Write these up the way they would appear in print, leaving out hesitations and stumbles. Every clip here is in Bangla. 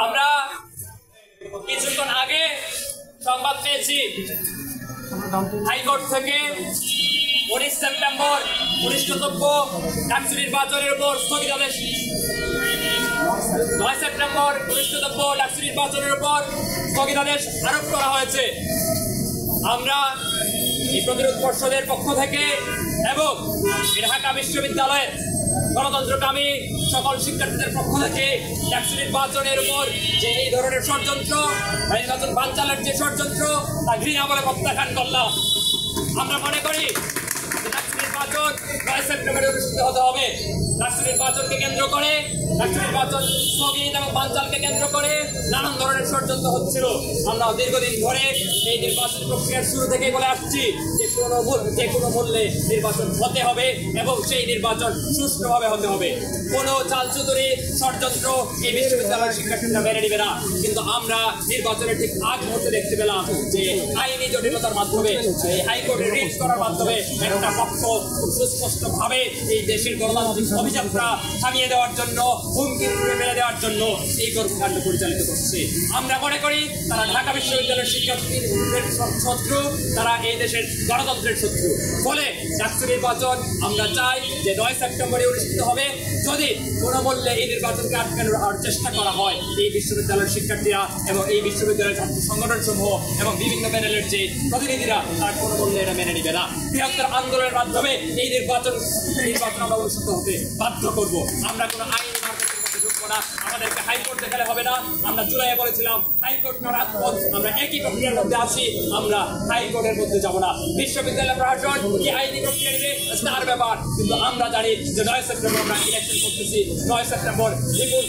আমরা কিছুক্ষণ আগে সংবাদ পেয়েছি হাইকোর্ট থেকে 19 সেপ্টেম্বর অনুষ্ঠিতব্য ডাকসু নির্বাচনের উপর স্থগিতাদেশ 9 সেপ্টেম্বর অনুষ্ঠিতব্য ডাকসু নির্বাচনের উপর স্থগিতাদেশ আরোপ করা হয়েছে। আমরা এই প্রতিরোধ পর্ষদের পক্ষ থেকে এবং ঢাকা বিশ্ববিদ্যালয়ের গণতন্ত্রকামী সকল শিক্ষার্থীদের পক্ষ থেকে ডাকসু নির্বাচনের উপর যে এই ধরনের ষড়যন্ত্র নির্বাচন বানচালের যে ষড়যন্ত্র তা ঘৃণা বলে প্রত্যাখ্যান করলাম। আমরা মনে করি ডাকসু নির্বাচন 9 সেপ্টেম্বরে অনুষ্ঠিত হতে হবে। ডাকসু নির্বাচনকে কেন্দ্র করে ডাকসু নির্বাচন স্থগিত এবং বানচালকে কেন্দ্র করে নানান ধরনের ষড়যন্ত্র হচ্ছিল। আমরা দীর্ঘদিন ধরে এই নির্বাচন প্রক্রিয়ার শুরু থেকে বলে আসছি যে কোনো মূল্যে নির্বাচন হতে হবে এবং সেই নির্বাচন সুষ্ঠুভাবে হতে হবে। কোনো চালচুতুরি ষড়যন্ত্র এই বিশ্ববিদ্যালয়ের শিক্ষার্থীরা মেনে নেবে না। কিন্তু আমরা নির্বাচনের ঠিক আগ মুহূর্তে দেখতে পেলাম যে আইনি জটিলতার মাধ্যমে হাইকোর্টে রিট করার মাধ্যমে একটা পক্ষ খুব সুস্পষ্টভাবে এই দেশের গণতান্ত্রিক অভিযাত্রা থামিয়ে দেওয়ার জন্য হুমকি মেরে দেওয়ার জন্য এই কর্মকাণ্ড পরিচালিত করছে। আমরা মনে করি তারা ঢাকা বিশ্ববিদ্যালয়ের শিক্ষার্থীদের শত্রু, তারা এই দেশের গণতন্ত্রের শত্রু। ফলে ডাকসু নির্বাচন আমরা চাই যে 9 সেপ্টেম্বরে অনুষ্ঠিত হবে। যদি কোনো মূল্যে এই নির্বাচনকে আটকানোর চেষ্টা করা হয়, এই বিশ্ববিদ্যালয়ের শিক্ষার্থীরা এবং এই বিশ্ববিদ্যালয়ের ছাত্র সংগঠন সমূহ এবং বিভিন্ন প্যানেলের যে প্রতিনিধিরা তার কোনো মূল্যে এটা মেনে নিবে না। বৃহত্তর আন্দোলনের মাধ্যমে এই নির্বাচন আমরা অনুষ্ঠিত হতে বাধ্য করব। আমরা কোনো আইনি না, আমাদেরকে হাইকোর্ট দেখালে হবে না। আমরা জুলাইয়ে বলেছিলাম হাইকোর্ট না রাজপথ, আমরা একই প্রক্রিয়ার মধ্যে আছি, আমরা হাইকোর্টের মধ্যে যাব না। বিশ্ববিদ্যালয় প্রশাসন কি আইনি প্রক্রিয়া নেবে তার ব্যাপার, কিন্তু আমরা জানি যে 9 সেপ্টেম্বর আমরা ইলেকশন করতেছি। 9 সেপ্টেম্বর বিপুল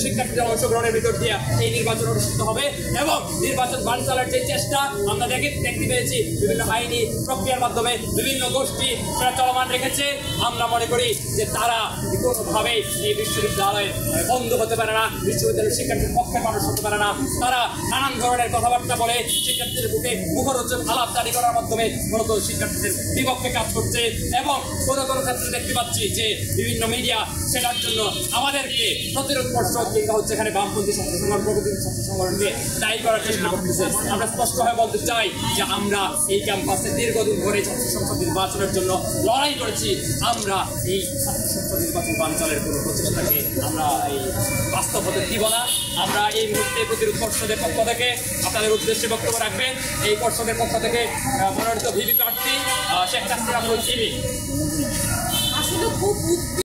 শিক্ষার্থীদের অংশগ্রহণের ভিতর দিয়ে এই নির্বাচন অনুষ্ঠিত হবে এবং নির্বাচন বানচালের যে চেষ্টা আমরা দেখতে পেয়েছি বিভিন্ন আইনি প্রক্রিয়ার মাধ্যমে বিভিন্ন গোষ্ঠী তারা চলমান রেখেছে। আমরা মনে করি যে তারা কোনোভাবেই এই বিশ্ববিদ্যালয়ে বন্ধ হতে পারে না, বিশ্ববিদ্যালয়ের শিক্ষার্থীর পক্ষে মানুষ হতে পারে না। তারা নানান ধরনের কথাবার্তা বলে শিক্ষার্থীদের বুকে মুখরোচক আলাপ জারি করার মাধ্যমে মূলত শিক্ষার্থীদের বিপক্ষে কাজ করছে এবং কোনো ক্ষেত্রে দেখতে পাচ্ছি যে বিভিন্ন মিডিয়া সেটার জন্য আমাদেরকে প্রতিরোধ পর্ষদ কিংবা হচ্ছে এখানে বামপন্থী ছাত্র সংগঠন প্রগতিশীল ছাত্র সংগঠনকে দায়ী করার চেষ্টা করতেছে। আমরা স্পষ্টভাবে বলতে চাই যে আমরা এই ক্যাম্পাসে দীর্ঘদিন ধরে ছাত্র সংসদ নির্বাচনের জন্য লড়াই করেছি। আমরা এই ছাত্র সংসদ নির্বাচন বানচালের কোনো প্রচেষ্টাকে আমরা এই বাস্তব হতে দিব না। আমরা এই মুহূর্তে প্রতিরোধ পর্ষদের পক্ষ থেকে আপনাদের উদ্দেশ্যে বক্তব্য রাখবেন এই পর্ষদের পক্ষ থেকে মনোনীত ভিপি প্রার্থী শেখ নাসির আহমদ।